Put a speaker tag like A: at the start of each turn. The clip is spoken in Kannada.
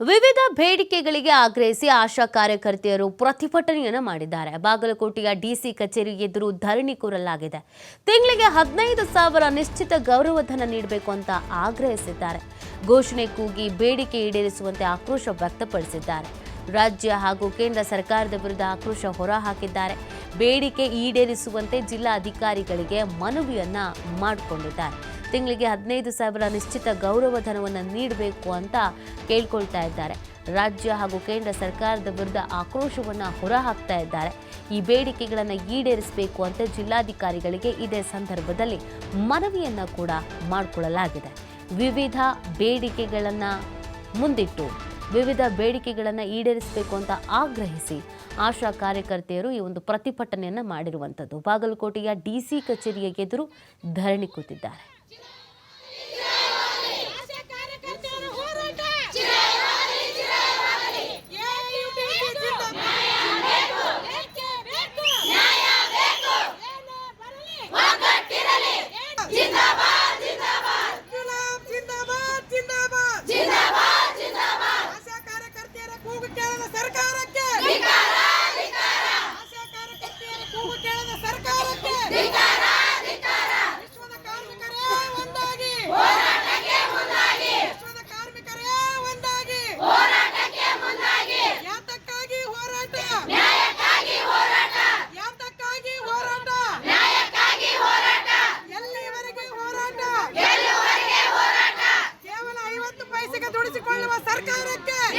A: ವಿವಿಧ ಬೇಡಿಕೆಗಳಿಗೆ ಆಗ್ರಹಿಸಿ ಆಶಾ ಕಾರ್ಯಕರ್ತೆಯರು ಪ್ರತಿಭಟನೆಯನ್ನು ಮಾಡಿದ್ದಾರೆ. ಬಾಗಲಕೋಟೆಯ ಡಿಸಿ ಕಚೇರಿ ಎದುರು ಧರಣಿ ಕೂರಲಾಗಿದೆ. ತಿಂಗಳಿಗೆ 15,000 ನಿಶ್ಚಿತ ಗೌರವಧನ ನೀಡಬೇಕು ಅಂತ ಆಗ್ರಹಿಸಿದ್ದಾರೆ. ಘೋಷಣೆ ಕೂಗಿ ಬೇಡಿಕೆ ಈಡೇರಿಸುವಂತೆ ಆಕ್ರೋಶ ವ್ಯಕ್ತಪಡಿಸಿದ್ದಾರೆ. ರಾಜ್ಯ ಹಾಗೂ ಕೇಂದ್ರ ಸರ್ಕಾರದ ವಿರುದ್ಧ ಆಕ್ರೋಶ ಹೊರಹಾಕಿದ್ದಾರೆ. ಬೇಡಿಕೆ ಈಡೇರಿಸುವಂತೆ ಜಿಲ್ಲಾ ಅಧಿಕಾರಿಗಳಿಗೆ ಮನವಿಯನ್ನ ಮಾಡಿಕೊಂಡಿದ್ದಾರೆ. ತಿಂಗಳಿಗೆ 15,000 ನಿಶ್ಚಿತ ಗೌರವಧನವನ್ನು ನೀಡಬೇಕು ಅಂತ ಕೇಳ್ಕೊಳ್ತಾ ಇದ್ದಾರೆ. ರಾಜ್ಯ ಹಾಗೂ ಕೇಂದ್ರ ಸರ್ಕಾರದ ವಿರುದ್ಧ ಆಕ್ರೋಶವನ್ನು ಹೊರಹಾಕ್ತಾ ಇದ್ದಾರೆ. ಈ ಬೇಡಿಕೆಗಳನ್ನು ಈಡೇರಿಸಬೇಕು ಅಂತ ಜಿಲ್ಲಾಧಿಕಾರಿಗಳಿಗೆ ಇದೇ ಸಂದರ್ಭದಲ್ಲಿ ಮನವಿಯನ್ನ ಕೂಡ ಮಾಡಿಕೊಳ್ಳಲಾಗಿದೆ. ವಿವಿಧ ಬೇಡಿಕೆಗಳನ್ನು ಈಡೇರಿಸಬೇಕು ಅಂತ ಆಗ್ರಹಿಸಿ ಆಶಾ ಕಾರ್ಯಕರ್ತೆಯರು ಈ ಒಂದು ಪ್ರತಿಭಟನೆಯನ್ನು ಮಾಡಿರುವಂಥದ್ದು. ಬಾಗಲಕೋಟೆಯ ಡಿಸಿ ಕಚೇರಿಯ ಎದುರು ಧರಣಿ ಕೂತಿದ್ದಾರೆ.
B: ದುಡಿಸಿಕೊಳ್ಳುವ ಸರ್ಕಾರಕ್ಕೆ